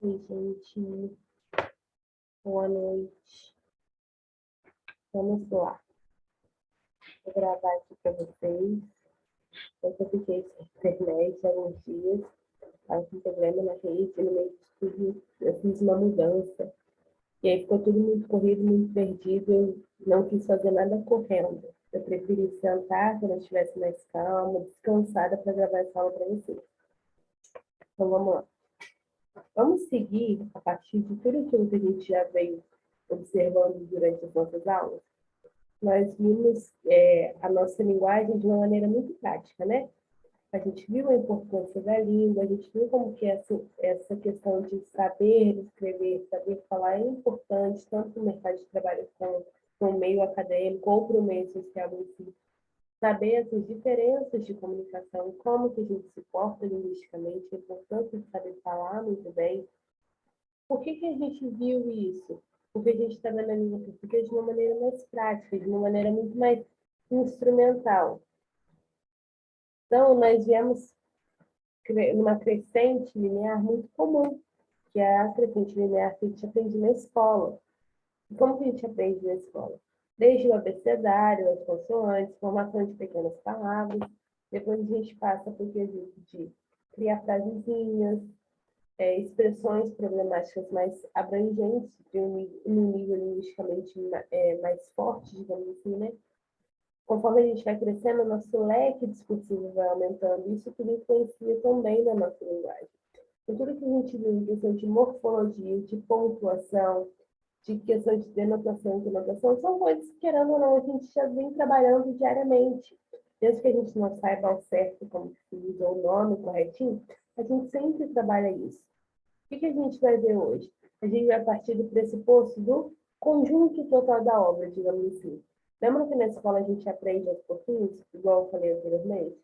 Oi, gente. Boa noite. Vamos lá. Vou gravar aqui para vocês. Eu fiquei sem internet há alguns dias. Estava com problema na rede, no meio de tudo. Eu fiz uma mudança. E aí ficou tudo muito corrido, muito perdido. Eu não quis fazer nada correndo. Eu preferi sentar quando eu estivesse mais calma, descansada para gravar essa aula para vocês. Então, vamos lá. Vamos seguir a partir de tudo aquilo que a gente já veio observando durante as nossas aulas. Nós vimos a nossa linguagem de uma maneira muito prática, né? A gente viu a importância da língua, a gente viu como que essa questão de saber escrever, saber falar é importante, tanto no mercado de trabalho como no meio acadêmico ou para o meio social em si. Saber essas diferenças de comunicação, como que a gente se porta linguisticamente, a importância de saber falar muito bem. Por que que a gente viu isso? Porque a gente está vendo a língua portuguesa de uma maneira mais prática, de uma maneira muito mais instrumental. Então, nós viemos numa crescente linear muito comum, que é a crescente linear que a gente aprende na escola. E como que a gente aprende na escola? Desde o abecedário, as consoantes, formação de pequenas palavras, depois a gente passa por quesito de criar frasezinhas, expressões problemáticas mais abrangentes, de um nível linguisticamente mais forte, digamos assim, né? Conforme a gente vai crescendo, o nosso leque discursivo vai aumentando. Isso tudo influencia também na nossa linguagem. Então, tudo que a gente viu em questão de morfologia, de pontuação, de questão de denotação e conotação, são coisas que, querendo ou não, a gente já vem trabalhando diariamente. Mesmo que a gente não saiba ao certo como se usa o nome corretinho, a gente sempre trabalha isso. O que a gente vai ver hoje? A gente vai partir do pressuposto do conjunto total da obra, digamos assim. Lembra que na escola a gente aprende aos pouquinhos, igual eu falei anteriormente?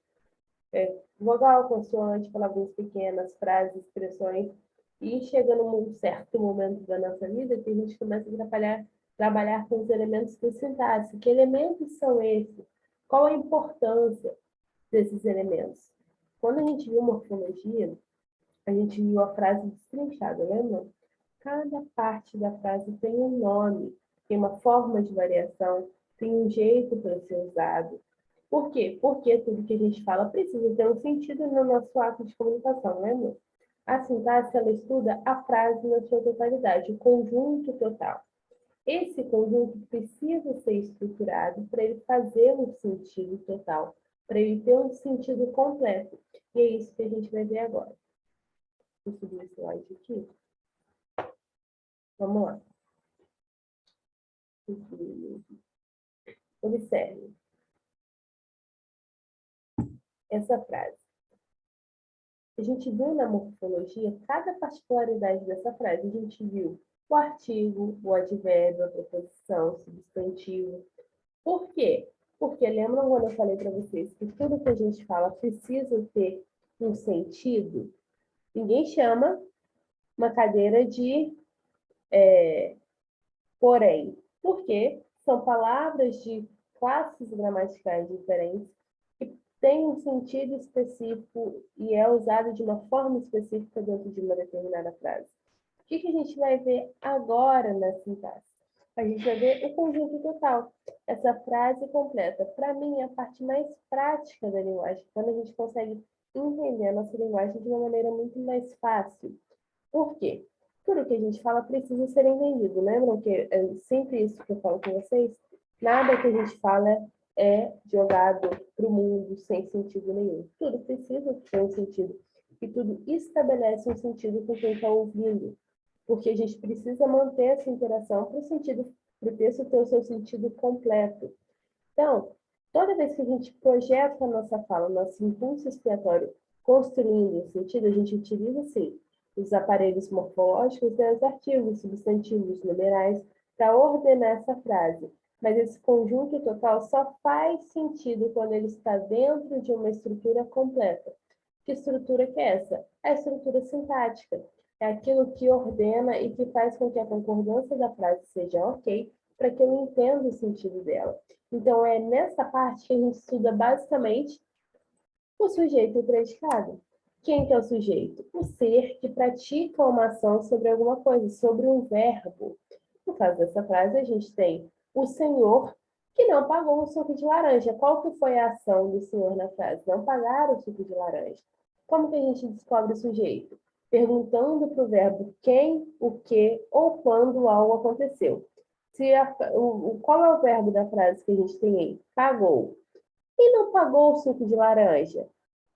Vogal, consoante, palavras pequenas, frases, expressões, e chega num certo momento da nossa vida que a gente começa a trabalhar com os elementos da sintaxe. Que elementos são esses? Qual a importância desses elementos? Quando a gente viu morfologia, a gente viu a frase destrinchada, lembra? Cada parte da frase tem um nome, tem uma forma de variação, tem um jeito para ser usado. Por quê? Porque tudo que a gente fala precisa ter um sentido no nosso ato de comunicação, lembra? A sintaxe, ela estuda a frase na sua totalidade, o conjunto total. Esse conjunto precisa ser estruturado para ele fazer um sentido total, para ele ter um sentido completo. E é isso que a gente vai ver agora. Vou subir o slide aqui. Vamos lá. Observe essa frase. A gente viu na morfologia cada particularidade dessa frase. A gente viu o artigo, o advérbio, a preposição, o substantivo. Por quê? Porque lembram quando eu falei para vocês que tudo que a gente fala precisa ter um sentido? Ninguém chama uma cadeira de porém. Por quê? São palavras de classes gramaticais diferentes que têm um sentido específico e é usado de uma forma específica dentro de uma determinada frase. O que a gente vai ver agora na sintaxe? A gente vai ver o conjunto total. Essa frase completa, para mim, é a parte mais prática da linguagem, quando a gente consegue entender a nossa linguagem de uma maneira muito mais fácil. Por quê? Tudo que a gente fala precisa ser entendido. Lembram que é sempre isso que eu falo com vocês? Nada que a gente fala é jogado para o mundo sem sentido nenhum. Tudo precisa ter um sentido. E tudo estabelece um sentido com quem está ouvindo. Porque a gente precisa manter essa interação para o texto ter o seu sentido completo. Então, toda vez que a gente projeta a nossa fala, nosso impulso expiatório, construindo o sentido, a gente utiliza, sim, os aparelhos morfológicos, né, os artigos, substantivos, numerais, para ordenar essa frase. Mas esse conjunto total só faz sentido quando ele está dentro de uma estrutura completa. Que estrutura que é essa? É a estrutura sintática. É aquilo que ordena e que faz com que a concordância da frase seja ok, para que eu entenda o sentido dela. Então, é nessa parte que a gente estuda basicamente o sujeito e o predicado. Quem que é o sujeito? O ser que pratica uma ação sobre alguma coisa, sobre um verbo. No caso dessa frase, a gente tem o senhor que não pagou o suco de laranja. Qual que foi a ação do senhor na frase? Não pagar o suco de laranja. Como que a gente descobre o sujeito? Perguntando para o verbo quem, o que ou quando algo aconteceu. Qual é o verbo da frase que a gente tem aí? Pagou. E não pagou o suco de laranja?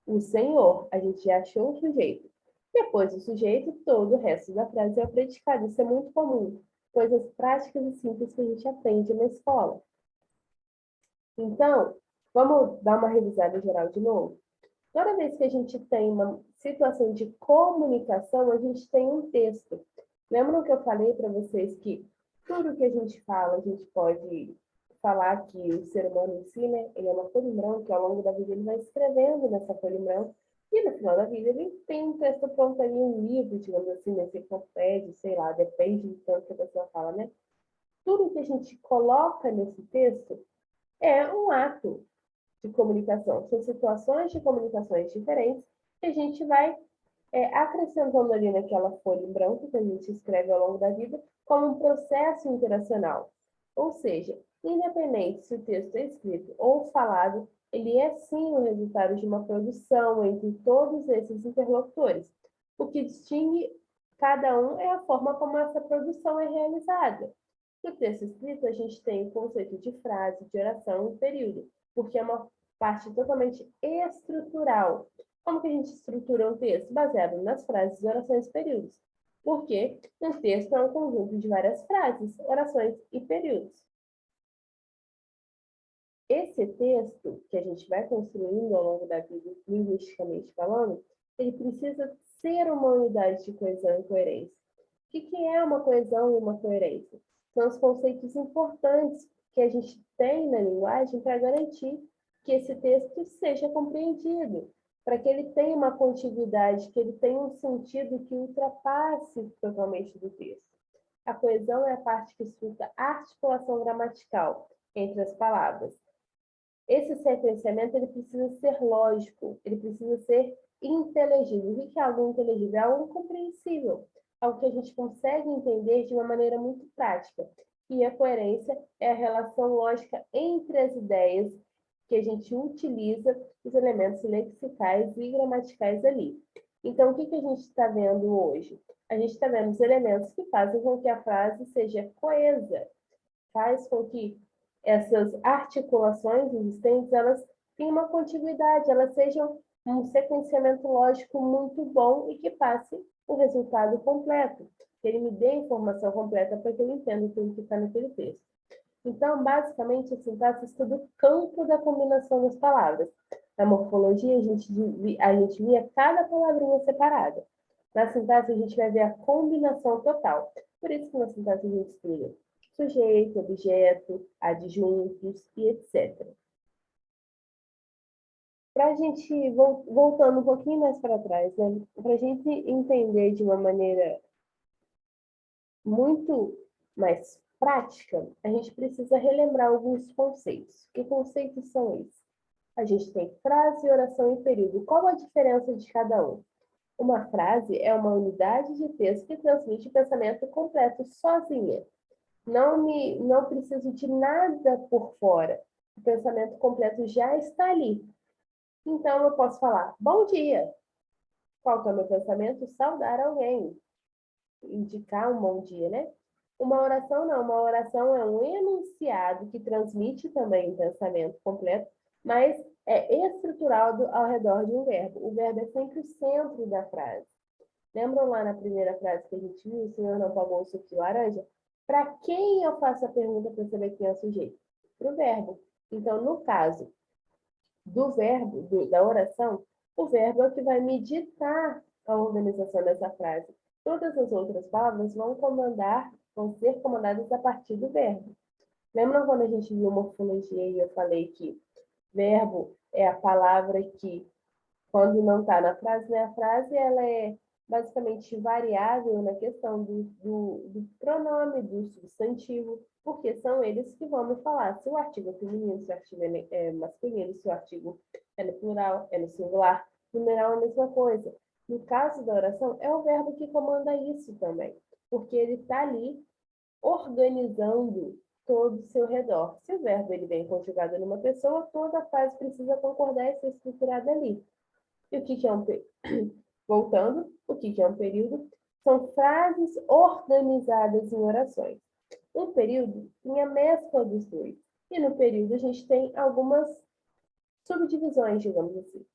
O senhor. A gente já achou o sujeito. Depois do sujeito, todo o resto da frase é o predicado. Isso é muito comum. Coisas práticas e simples que a gente aprende na escola. Então, vamos dar uma revisada geral de novo? Toda vez que a gente tem uma situação de comunicação, a gente tem um texto. Lembram que eu falei para vocês que tudo que a gente fala, a gente pode falar que o ser humano em si, né, ele é uma folha em branco, que ao longo da vida ele vai escrevendo nessa folha em branco, e no final da vida ele tem um texto pronto ali, um livro, digamos assim, nesse enciclopédia, sei lá, depende do tanto que a pessoa fala, né? Tudo que a gente coloca nesse texto é um ato de comunicação. São situações de comunicações diferentes que a gente vai acrescentando ali naquela folha em branco que a gente escreve ao longo da vida como um processo interacional. Ou seja, independente se o texto é escrito ou falado, ele é sim o resultado de uma produção entre todos esses interlocutores. O que distingue cada um é a forma como essa produção é realizada. No texto escrito, a gente tem o conceito de frase, de oração e período, porque é uma parte totalmente estrutural. Como que a gente estrutura um texto? Baseado nas frases, orações e períodos. Porque um texto é um conjunto de várias frases, orações e períodos. Esse texto que a gente vai construindo ao longo da vida, linguisticamente falando, ele precisa ser uma unidade de coesão e coerência. O que é uma coesão e uma coerência? São os conceitos importantes que a gente tem na linguagem para garantir que esse texto seja compreendido, para que ele tenha uma contiguidade, que ele tenha um sentido que ultrapasse totalmente do texto. A coesão é a parte que estuda a articulação gramatical entre as palavras. Esse sequenciamento ele precisa ser lógico, ele precisa ser inteligível. O que é algo inteligível? É algo compreensível, algo que a gente consegue entender de uma maneira muito prática. E a coerência é a relação lógica entre as ideias que a gente utiliza, os elementos lexicais e gramaticais ali. Então, o que a gente está vendo hoje? A gente está vendo os elementos que fazem com que a frase seja coesa, faz com que essas articulações existentes, elas tenham uma continuidade, elas sejam um sequenciamento lógico muito bom e que passe o resultado completo, que ele me dê a informação completa para que eu entenda tudo que está naquele texto. Então, basicamente, a sintaxe estuda o campo da combinação das palavras. Na morfologia, a gente via cada palavrinha separada. Na sintaxe, a gente vai ver a combinação total. Por isso que na sintaxe a gente estuda sujeito, objeto, adjuntos e etc. Para a gente, voltando um pouquinho mais para trás, né? Para a gente entender de uma maneira muito mais prática, a gente precisa relembrar alguns conceitos. Que conceitos são esses? A gente tem frase, oração e período. Qual a diferença de cada um? Uma frase é uma unidade de texto que transmite o pensamento completo sozinha. Não preciso de nada por fora. O pensamento completo já está ali. Então, eu posso falar, bom dia. Qual que é o meu pensamento? Saudar alguém. Indicar um bom dia, né? Uma oração não. Uma oração é um enunciado que transmite também o pensamento completo, mas é estruturado ao redor de um verbo. O verbo é sempre o centro da frase. Lembram lá na primeira frase que a gente viu, o senhor não pagou o suco de laranja? Para quem eu faço a pergunta para saber quem é o sujeito? Para o verbo. Então, no caso do verbo, da oração, o verbo é o que vai me ditar a organização dessa frase. Todas as outras palavras vão ser comandadas a partir do verbo. Lembram quando a gente viu morfologia e eu falei que verbo é a palavra que, quando não está na frase, né? A frase ela é basicamente variável na questão do pronome, do substantivo, porque são eles que vão me falar se o artigo é feminino, se o artigo é masculino, se o artigo é no plural, é no singular. Numeral é a mesma coisa. No caso da oração, é o verbo que comanda isso também, porque ele está ali organizando todo o seu redor. Se o verbo ele vem conjugado numa pessoa, toda a frase precisa concordar e ser estruturada ali. E o que é um período? Voltando, o que é um período? São frases organizadas em orações. Um período tem a mescla dos dois. E no período a gente tem algumas subdivisões, digamos assim.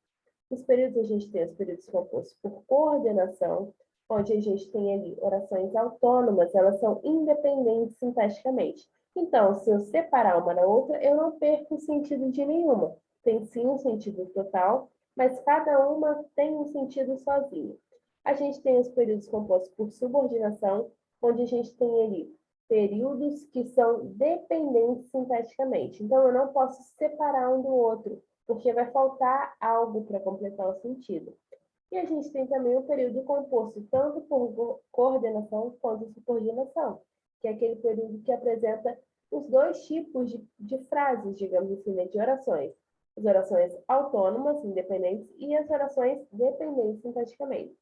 Nos períodos a gente tem os períodos compostos por coordenação, onde a gente tem ali orações autônomas, elas são independentes sintaticamente. Então, se eu separar uma da outra, eu não perco o sentido de nenhuma. Tem sim um sentido total, mas cada uma tem um sentido sozinho. A gente tem os períodos compostos por subordinação, onde a gente tem ali períodos que são dependentes sintaticamente. Então, eu não posso separar um do outro, porque vai faltar algo para completar o sentido. E a gente tem também o período composto tanto por coordenação quanto subordinação, que é aquele período que apresenta os dois tipos de frases, digamos assim, né, de orações. As orações autônomas, independentes, e as orações dependentes sintaticamente.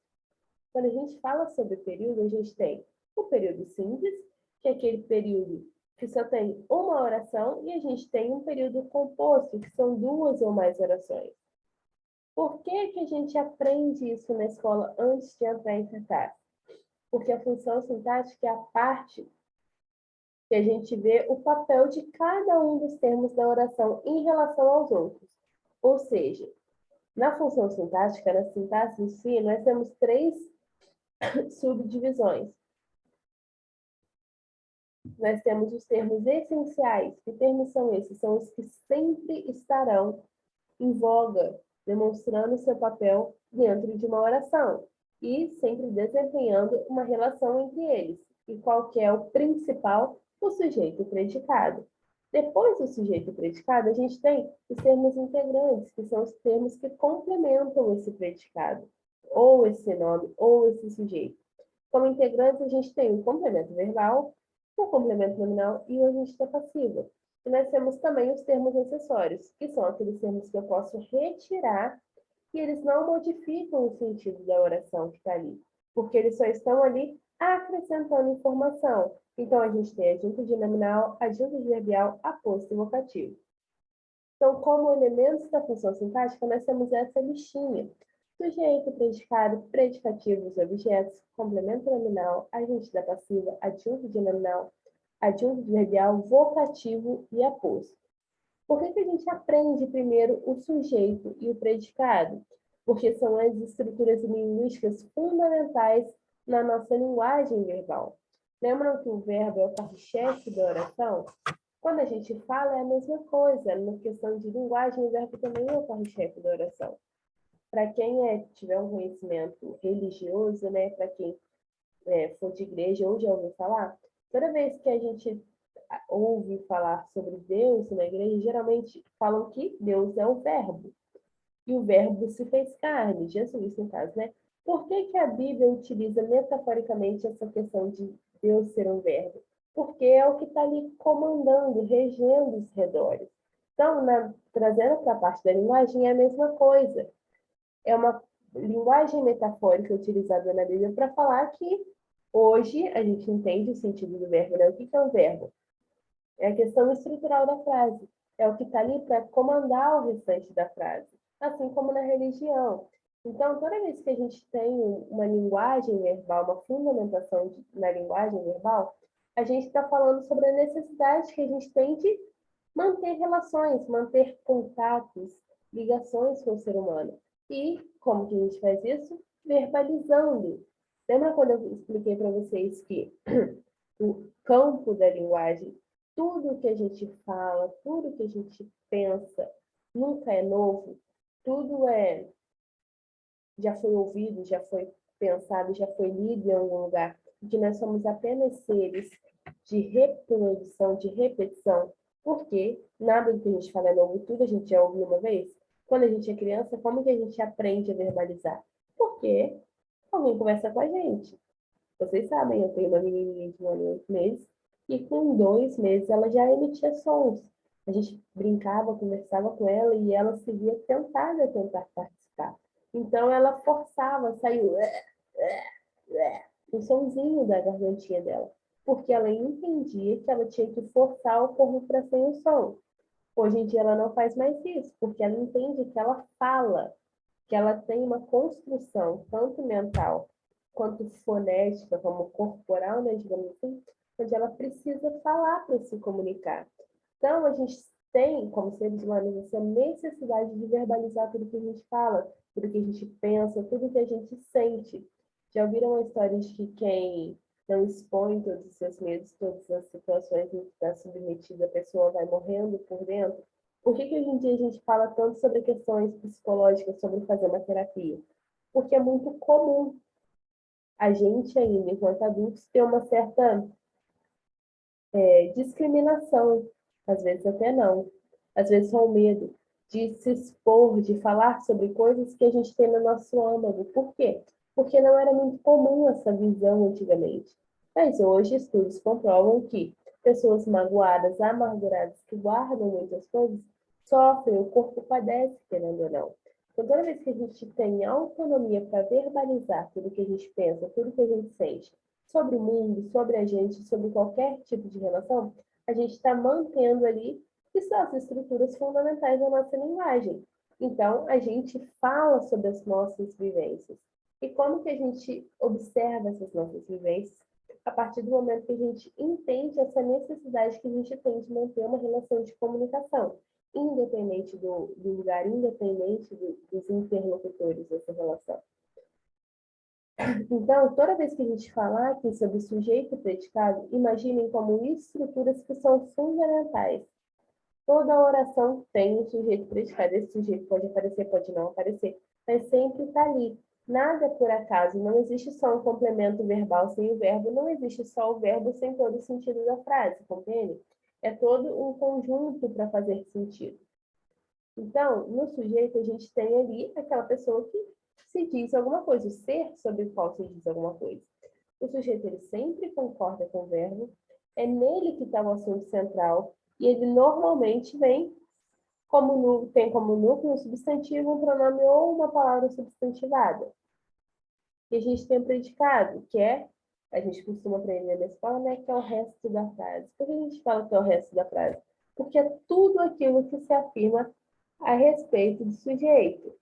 Quando a gente fala sobre período, a gente tem o período simples, que é aquele período que só tem uma oração, e a gente tem um período composto, que são duas ou mais orações. Por que que a gente aprende isso na escola antes de entrar em sintaxe? Porque a função sintática é a parte que a gente vê o papel de cada um dos termos da oração em relação aos outros. Ou seja, na função sintática, na sintaxe em si, nós temos três subdivisões. Nós temos os termos essenciais. Que termos são esses? São os que sempre estarão em voga, demonstrando seu papel dentro de uma oração e sempre desempenhando uma relação entre eles. E qual que é o principal? O sujeito e o predicado. Depois do sujeito e predicado, a gente tem os termos integrantes, que são os termos que complementam esse predicado, ou esse nome, ou esse sujeito. Como integrantes, a gente tem o complemento verbal, o complemento nominal e o agente da passiva. E nós temos também os termos acessórios, que são aqueles termos que eu posso retirar e eles não modificam o sentido da oração que está ali, porque eles só estão ali acrescentando informação. Então, a gente tem adjunto de nominal, adjunto adverbial, aposto e vocativo. Então, como elementos da função sintática, nós temos essa listinha. Sujeito, predicado, predicativos, objetos, complemento nominal, agente da passiva, adjunto de nominal, adjunto adverbial, vocativo e aposto. Por que que a gente aprende primeiro o sujeito e o predicado? Porque são as estruturas linguísticas fundamentais na nossa linguagem verbal. Lembram que o verbo é o carro-chefe da oração? Quando a gente fala, é a mesma coisa. Na questão de linguagem, o verbo também é o carro-chefe da oração. Para quem tiver um conhecimento religioso, né, para quem for de igreja ou já ouviu falar, toda vez que a gente ouve falar sobre Deus na igreja, geralmente falam que Deus é o verbo. E o verbo se fez carne, Jesus no caso, né? Por que que a Bíblia utiliza metaforicamente essa questão de Deus ser um verbo? Porque é o que está ali comandando, regendo os redores. Então, trazendo para a parte da linguagem, é a mesma coisa. É uma linguagem metafórica utilizada na Bíblia para falar que hoje a gente entende o sentido do verbo, né? O que é um verbo? É a questão estrutural da frase. É o que está ali para comandar o restante da frase. Assim como na religião. Então, toda vez que a gente tem uma linguagem verbal, uma fundamentação na linguagem verbal, a gente está falando sobre a necessidade que a gente tem de manter relações, manter contatos, ligações com o ser humano. E como que a gente faz isso? Verbalizando. Lembra quando eu expliquei para vocês que o campo da linguagem, tudo que a gente fala, tudo que a gente pensa, nunca é novo, tudo já foi ouvido, já foi pensado, já foi lido em algum lugar, e que nós somos apenas seres de reprodução, de repetição, porque nada do que a gente fala é novo, tudo a gente já ouviu uma vez. Quando a gente é criança, como que a gente aprende a verbalizar? Porque alguém conversa com a gente. Vocês sabem, eu tenho uma menininha de 1 ano e 8 meses, e com 2 meses ela já emitia sons. A gente brincava, conversava com ela, e ela seguia tentar participar. Então, ela forçava, saiu o sonzinho da gargantinha dela, porque ela entendia que ela tinha que forçar o corpo para sair o som. Hoje em dia, ela não faz mais isso, porque ela entende que ela fala, que ela tem uma construção, tanto mental quanto fonética, como corporal, né, digamos assim, onde ela precisa falar para se comunicar. Então, a gente tem, como seres humanos, essa necessidade de verbalizar tudo que a gente fala, tudo que a gente pensa, tudo que a gente sente. Já ouviram a história de que quem não expõe todos os seus medos, todas as situações em que está submetida, a pessoa vai morrendo por dentro? Por que hoje em dia a gente fala tanto sobre questões psicológicas, sobre fazer uma terapia? Porque é muito comum a gente ainda, enquanto adultos, ter uma certa discriminação, às vezes até não, às vezes só o medo de se expor, de falar sobre coisas que a gente tem no nosso âmago. Por quê? Porque não era muito comum essa visão antigamente. Mas hoje estudos comprovam que pessoas magoadas, amarguradas, que guardam muitas coisas, sofrem, o corpo padece, querendo ou não. Então, toda vez que a gente tem autonomia para verbalizar tudo que a gente pensa, tudo que a gente sente, sobre o mundo, sobre a gente, sobre qualquer tipo de relação, a gente está mantendo ali que são as estruturas fundamentais da nossa linguagem. Então, a gente fala sobre as nossas vivências. E como que a gente observa essas nossas vivências? A partir do momento que a gente entende essa necessidade que a gente tem de manter uma relação de comunicação, independente do lugar, independente dos interlocutores dessa relação. Então, toda vez que a gente falar aqui sobre sujeito e predicado, imaginem como estruturas que são fundamentais. Toda oração tem um sujeito e predicado. Esse sujeito pode aparecer, pode não aparecer, mas sempre está ali. Nada por acaso. Não existe só um complemento verbal sem o verbo, não existe só o verbo sem todo o sentido da frase, compreende? É todo um conjunto para fazer sentido. Então, no sujeito, a gente tem ali aquela pessoa que se diz alguma coisa, o ser sobre o qual se diz alguma coisa. O sujeito, ele sempre concorda com o verbo, é nele que está o assunto central, e ele normalmente vem tem como núcleo um substantivo, um pronome ou uma palavra substantivada. E a gente tem o predicado, que é, a gente costuma aprender na escola, né, que é o resto da frase. Por que a gente fala que é o resto da frase? Porque é tudo aquilo que se afirma a respeito do sujeito.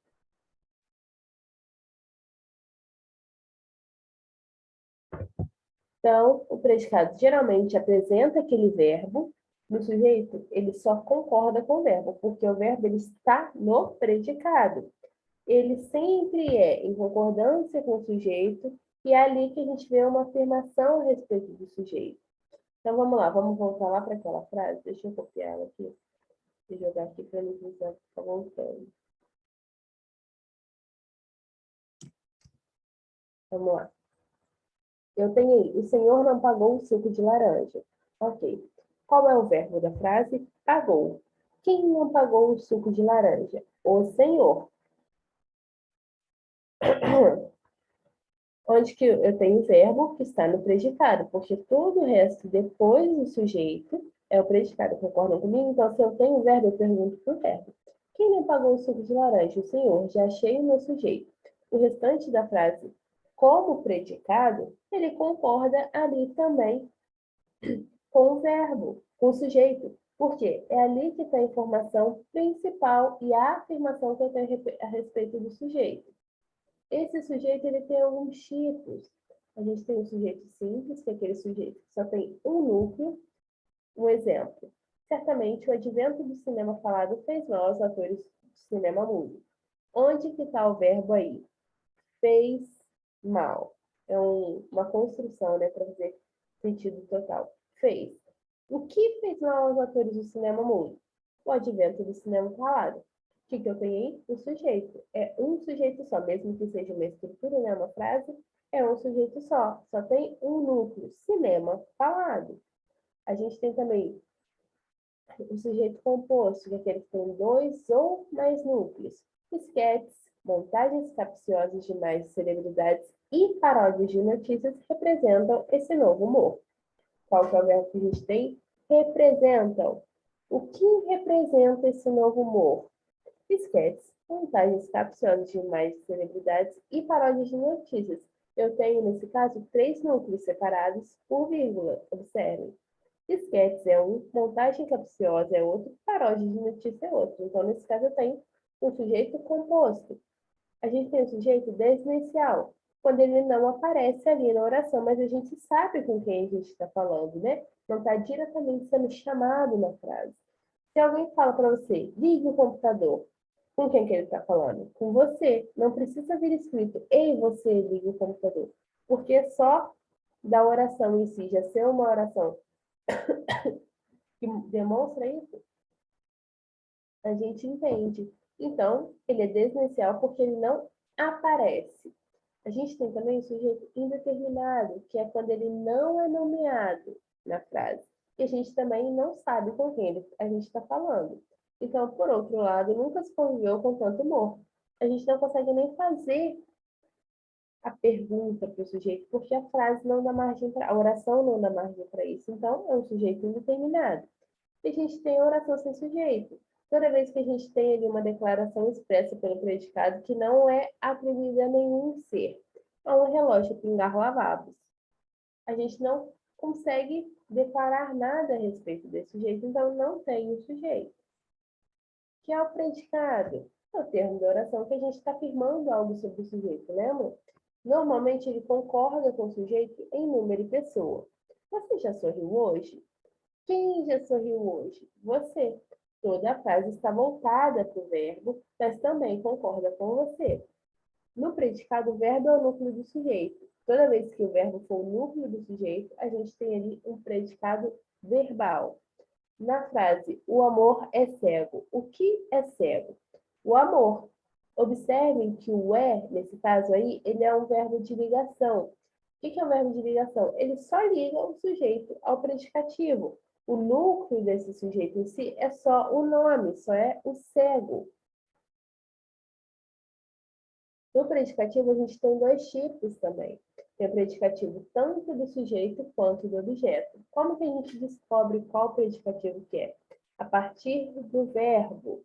Então, o predicado geralmente apresenta aquele verbo, no sujeito, ele só concorda com o verbo, porque o verbo ele está no predicado. Ele sempre é em concordância com o sujeito, e é ali que a gente vê uma afirmação a respeito do sujeito. Então, vamos lá, vamos voltar lá para aquela frase. Deixa eu copiar ela aqui e jogar aqui para eles ficar voltando. Vamos lá. Eu tenho aí, o senhor não pagou o suco de laranja. Ok. Qual é o verbo da frase? Pagou. Quem não pagou o suco de laranja? O senhor. Onde que eu tenho o verbo que está no predicado, porque todo o resto depois do sujeito é o predicado. Concordam comigo? Então, se eu tenho o verbo, eu pergunto para o verbo. Quem não pagou o suco de laranja? O senhor. Já achei o meu sujeito. O restante da frase, como predicado, ele concorda ali também com o verbo, com o sujeito. Por quê? É ali que está a informação principal e a afirmação que eu tenho a respeito do sujeito. Esse sujeito ele tem alguns tipos. A gente tem um sujeito simples, que é aquele sujeito que só tem um núcleo. Um exemplo. Certamente, o advento do cinema falado fez mal aos atores do cinema mudo. Onde que está o verbo aí? Fez mal. É uma construção, né, para fazer sentido total. Fez. O que fez mal aos atores do cinema mudo? O advento do cinema falado. O que eu tenho aí? O sujeito. É um sujeito só, mesmo que seja uma estrutura, né, uma frase, é um sujeito só. Só tem um núcleo, cinema falado. A gente tem também o sujeito composto, que é aquele que tem dois ou mais núcleos. Esquetes, montagens capciosas de mais celebridades e paródias de notícias representam esse novo humor. Qual que é o verbo que a gente tem? Representam. O que representa esse novo humor? Esquetes, montagens capciosas de imagens de celebridades e paródias de notícias. Eu tenho, nesse caso, 3 núcleos separados por vírgula. Observem. Esquetes é um, montagem capciosa é outro, paródia de notícia é outro. Então, nesse caso, eu tenho um sujeito composto. A gente tem o sujeito desinicial, quando ele não aparece ali na oração, mas a gente sabe com quem a gente está falando, né? Não está diretamente sendo chamado na frase. Se alguém fala para você, ligue o computador, com quem que ele está falando? Com você. Não precisa vir escrito, ei, você, ligue o computador. Porque só da oração em si, já ser uma oração que demonstra isso, a gente entende. Então, ele é desinicial porque ele não aparece. A gente tem também o sujeito indeterminado, que é quando ele não é nomeado na frase. E a gente também não sabe com quem a gente está falando. Então, por outro lado, nunca se conviveu com tanto humor. A gente não consegue nem fazer a pergunta para o sujeito, porque a frase não dá margem para, a oração não dá margem para isso. Então, é um sujeito indeterminado. E a gente tem a oração sem sujeito. Toda vez que a gente tem ali uma declaração expressa pelo predicado que não é atribuída a nenhum ser, a um relógio pingar lavabos, a gente não consegue declarar nada a respeito desse sujeito, então não tem o sujeito. Que é o predicado? É o termo da oração que a gente está afirmando algo sobre o sujeito, lembra? Normalmente ele concorda com o sujeito em número e pessoa. Você já sorriu hoje? Quem já sorriu hoje? Você. Toda a frase está voltada para o verbo, mas também concorda com você. No predicado, o verbo é o núcleo do sujeito. Toda vez que o verbo for o núcleo do sujeito, a gente tem ali um predicado verbal. Na frase, o amor é cego. O que é cego? O amor. Observem que o é, nesse caso aí, ele é um verbo de ligação. O que é um verbo de ligação? Ele só liga o sujeito ao predicativo. O núcleo desse sujeito em si é só o nome, só é o cego. No predicativo, a gente tem 2 tipos também. Tem o predicativo tanto do sujeito quanto do objeto. Como que a gente descobre qual predicativo que é? A partir do verbo.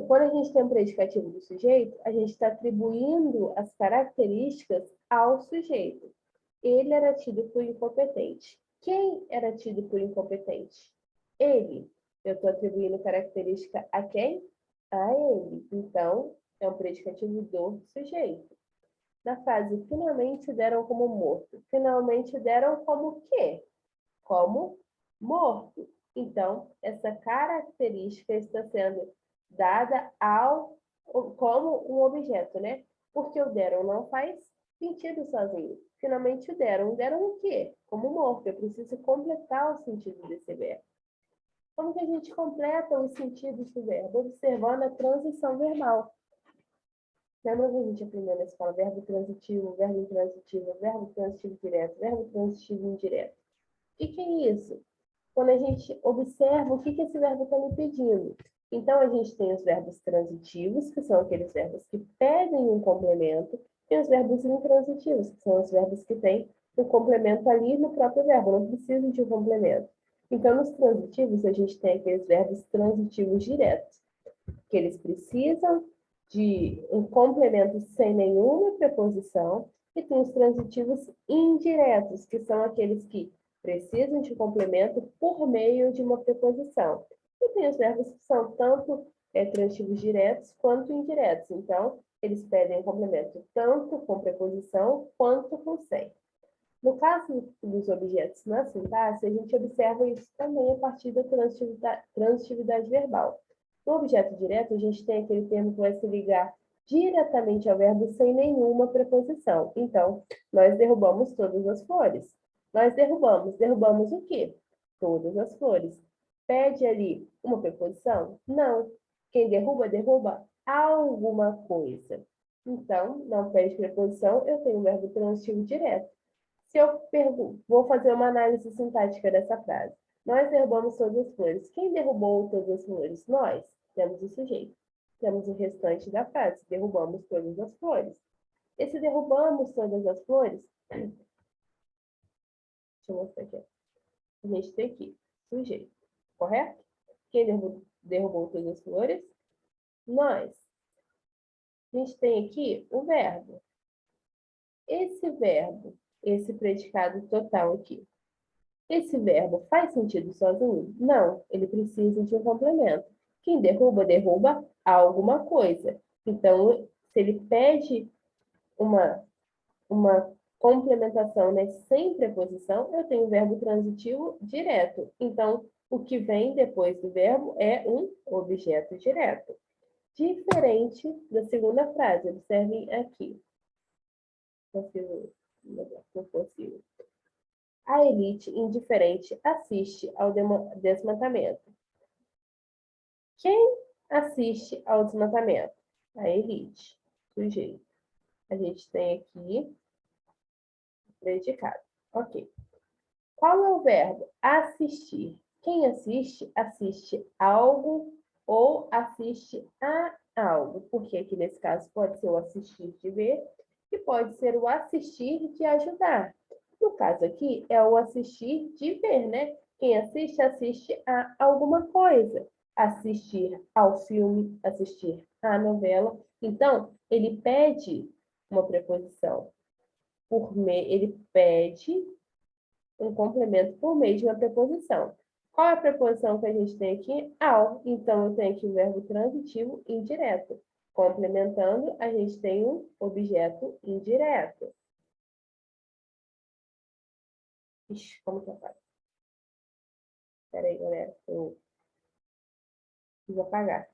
Quando a gente tem um predicativo do sujeito, a gente está atribuindo as características ao sujeito. Ele era tido por incompetente. Quem era tido por incompetente? Ele. Eu estou atribuindo característica a quem? A ele. Então, é um predicativo do sujeito. Na frase, finalmente deram como morto. Finalmente deram como quê? Como morto. Então, essa característica está sendo dada como um objeto, né? Porque o deram não faz sentido sozinho. Finalmente o deram. Deram o quê? Como morto. Eu preciso completar o sentido desse verbo. Como que a gente completa os sentidos do verbo? Observando a transição verbal. Lembra que a gente aprendeu na escola verbo transitivo direto, verbo transitivo indireto? O que é isso? Quando a gente observa o que esse verbo está me pedindo. Então, a gente tem os verbos transitivos, que são aqueles verbos que pedem um complemento, e os verbos intransitivos, que são os verbos que têm um complemento ali no próprio verbo, não precisam de um complemento. Então, nos transitivos, a gente tem aqueles verbos transitivos diretos, que eles precisam de um complemento sem nenhuma preposição, e tem os transitivos indiretos, que são aqueles que precisam de complemento por meio de uma preposição. E tem os verbos que são tanto transitivos diretos quanto indiretos. Então, eles pedem complemento tanto com preposição quanto com sem. No caso dos objetos na sintaxe, a gente observa isso também a partir da transitividade verbal. No objeto direto, a gente tem aquele termo que vai se ligar diretamente ao verbo sem nenhuma preposição. Então, nós derrubamos todas as flores. Nós derrubamos o quê? Todas as flores. Pede ali uma preposição? Não. Quem derruba, derruba alguma coisa. Então, não pede preposição, eu tenho o verbo transitivo direto. Se eu vou fazer uma análise sintática dessa frase. Nós derrubamos todas as flores. Quem derrubou todas as flores? Nós. Temos o sujeito. Temos o restante da frase. Derrubamos todas as flores. Esse derrubamos todas as flores, deixa eu mostrar aqui. A gente tem aqui sujeito, correto? Quem derrubou todas as flores? Nós. A gente tem aqui o verbo. Esse verbo, esse predicado total aqui, esse verbo faz sentido sozinho? Não, ele precisa de um complemento. Quem derruba, derruba alguma coisa. Então, se ele pede uma complementação, né, sem preposição, eu tenho o verbo transitivo direto. Então, o que vem depois do verbo é um objeto direto. Diferente da segunda frase, observem aqui. Não consigo. A elite indiferente assiste ao desmatamento. Quem assiste ao desmatamento? A elite, sujeito. A gente tem aqui predicado. Ok. Qual é o verbo? Assistir. Quem assiste, assiste algo ou assiste a algo. Porque aqui nesse caso pode ser o assistir de ver e pode ser o assistir de ajudar. No caso aqui é o assistir de ver, né? Quem assiste, assiste a alguma coisa. Assistir ao filme, assistir à novela. Então, ele pede uma preposição. Ele pede um complemento por meio de uma preposição. Qual é a preposição que a gente tem aqui? Ao. Então, eu tenho aqui o verbo transitivo indireto. Complementando, a gente tem um objeto indireto. Ixi, como que eu faço? Espera aí, galera. Eu preciso apagar.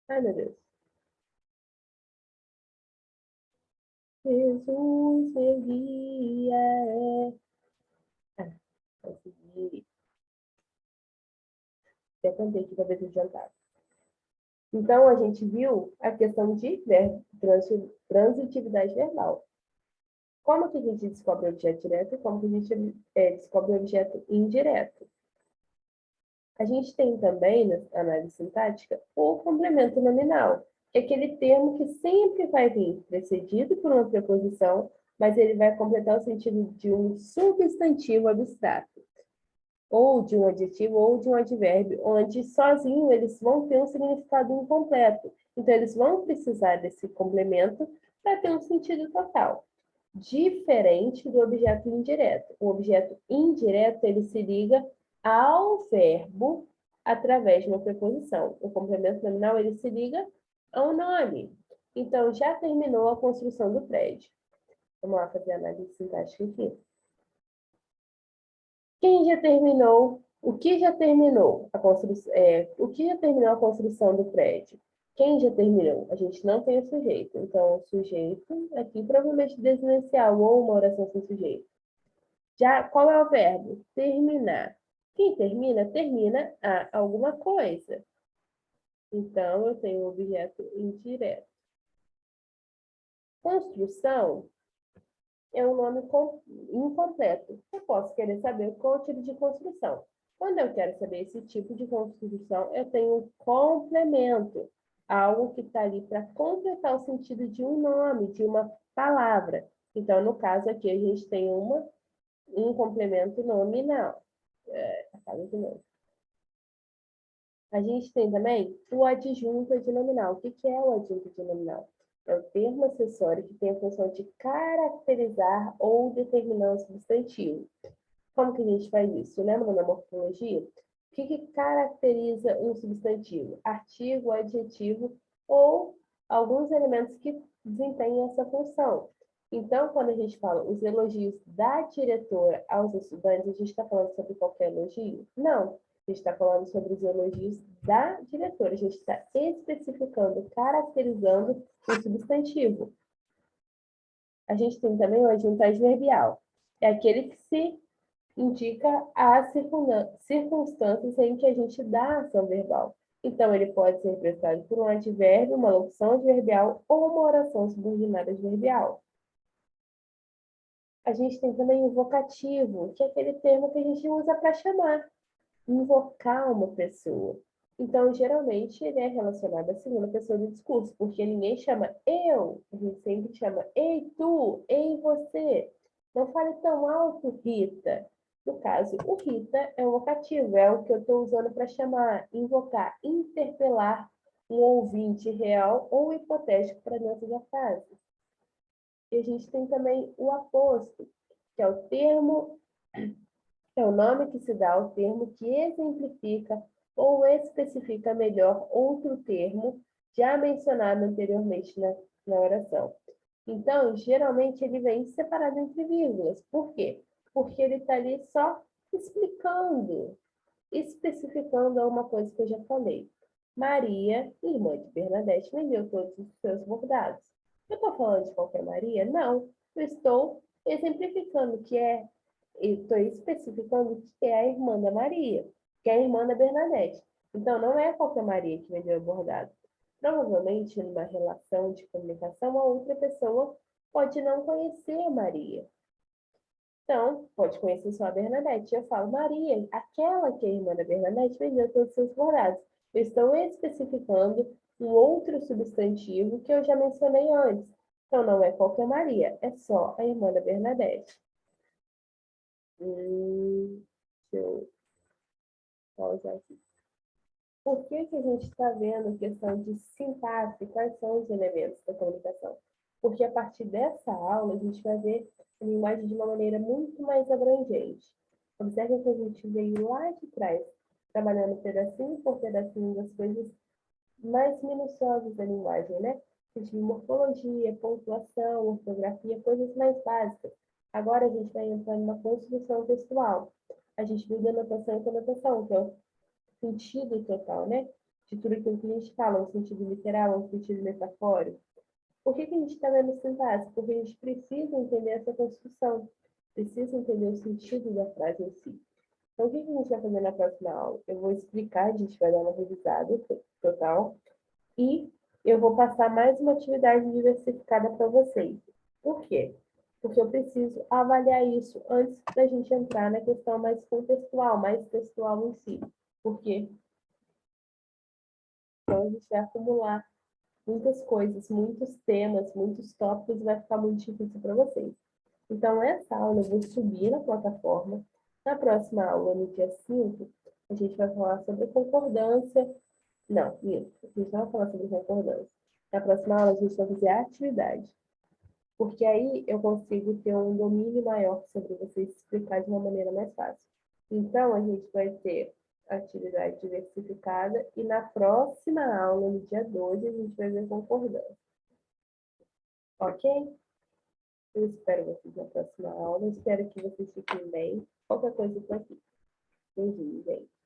Ai, meu Deus. Jesus, meu guia é... Ah, consegui. Até cantei aqui para ver se adiantava. Então, a gente viu a questão de transitividade verbal. Como que a gente descobre o objeto direto e como que a gente descobre o objeto indireto? A gente tem também, na análise sintática, o complemento nominal, que é aquele termo que sempre vai vir precedido por uma preposição, mas ele vai completar o sentido de um substantivo abstrato, ou de um adjetivo, ou de um advérbio, onde sozinho eles vão ter um significado incompleto. Então, eles vão precisar desse complemento para ter um sentido total. Diferente do objeto indireto. O objeto indireto, ele se liga ao verbo através de uma preposição. O complemento nominal, ele se liga ao nome. Então, já terminou a construção do prédio. Vamos lá fazer a análise sintática aqui. Quem já terminou? O que já terminou a construção? O que já terminou a construção do prédio? Quem já terminou? A gente não tem o sujeito. Então, o sujeito aqui provavelmente desinicial ou uma oração sem sujeito. Já, qual é o verbo? Terminar. Quem termina, termina a alguma coisa. Então, eu tenho o objeto indireto. Construção é um nome incompleto. Eu posso querer saber qual é o tipo de construção. Quando eu quero saber esse tipo de construção, eu tenho um complemento, algo que está ali para completar o sentido de um nome, de uma palavra. Então, no caso aqui, a gente tem um complemento nominal. A gente tem também o adjunto adnominal. O que é o adjunto adnominal? É o termo acessório que tem a função de caracterizar ou determinar um substantivo. Como que a gente faz isso? Lembra na morfologia? O que caracteriza um substantivo? Artigo, adjetivo ou alguns elementos que desempenham essa função. Então, quando a gente fala os elogios da diretora aos estudantes, a gente está falando sobre qualquer elogio? Não. A gente está falando sobre os elogios da diretora. A gente está especificando, caracterizando o substantivo. A gente tem também o adjunto adverbial. É aquele que se indica as circunstâncias em que a gente dá a ação verbal. Então, ele pode ser representado por um advérbio, uma locução adverbial ou uma oração subordinada adverbial. A gente tem também o vocativo, que é aquele termo que a gente usa para chamar, invocar uma pessoa. Então, geralmente, ele é relacionado à segunda pessoa do discurso, porque ninguém chama eu, a gente sempre chama ei tu, ei você. Não fale tão alto, Rita. No caso, o Rita é um vocativo, é o que eu estou usando para chamar, invocar, interpelar um ouvinte real ou hipotético para dentro da frase. E a gente tem também o aposto, que é o termo, é o nome que se dá ao termo que exemplifica ou especifica melhor outro termo já mencionado anteriormente na oração. Então, geralmente, ele vem separado entre vírgulas. Por quê? Porque ele está ali só explicando, especificando alguma coisa que eu já falei. Maria, irmã de Bernadette, vendeu todos os seus bordados. Eu estou falando de qualquer Maria? Não. Eu estou exemplificando que é, estou especificando que é a irmã da Maria, que é a irmã da Bernadette. Então, não é qualquer Maria que vendeu o bordado. Provavelmente, numa relação de comunicação, a outra pessoa pode não conhecer a Maria. Então, pode conhecer só a Bernadette. Eu falo, Maria, aquela que é a irmã da Bernadette, vendeu todos os seus bordados. Eu estou especificando um outro substantivo que eu já mencionei antes. Então, não é qualquer Maria, é só a irmã da Bernadette. Deixa eu pausar aqui. Por que a gente está vendo questão de sintaxe? Quais são os elementos da comunicação? Porque a partir dessa aula, a gente vai ver a linguagem de uma maneira muito mais abrangente. Observe que a gente veio lá de trás, trabalhando pedacinho por pedacinho das coisas mais minuciosas da linguagem, né? A gente viu morfologia, pontuação, ortografia, coisas mais básicas. Agora a gente vai entrar numa construção textual. A gente viu denotação e conotação, que é o sentido total, né? De tudo aquilo que a gente fala, um sentido literal, um sentido metafórico. Por que a gente está vendo sintaxe? Porque a gente precisa entender essa construção, precisa entender o sentido da frase em si. Então, o que a gente vai fazer na próxima aula? Eu vou explicar, a gente vai dar uma revisada total, e eu vou passar mais uma atividade diversificada para vocês. Por quê? Porque eu preciso avaliar isso antes da gente entrar na questão mais contextual, mais textual em si. Porque então a gente vai acumular muitas coisas, muitos temas, muitos tópicos, e vai ficar muito difícil para vocês. Então, essa aula eu vou subir na plataforma. Na próxima aula, no dia 5, a gente vai falar sobre concordância. Não, isso. A gente não vai falar sobre concordância. Na próxima aula, a gente vai fazer a atividade. Porque aí eu consigo ter um domínio maior sobre vocês explicar de uma maneira mais fácil. Então, a gente vai ter atividade diversificada e na próxima aula, no dia 12, a gente vai ver concordância. Ok? Eu espero vocês na próxima aula. Espero que vocês fiquem bem. Qualquer coisa, eu tô aqui. Beijinho, gente.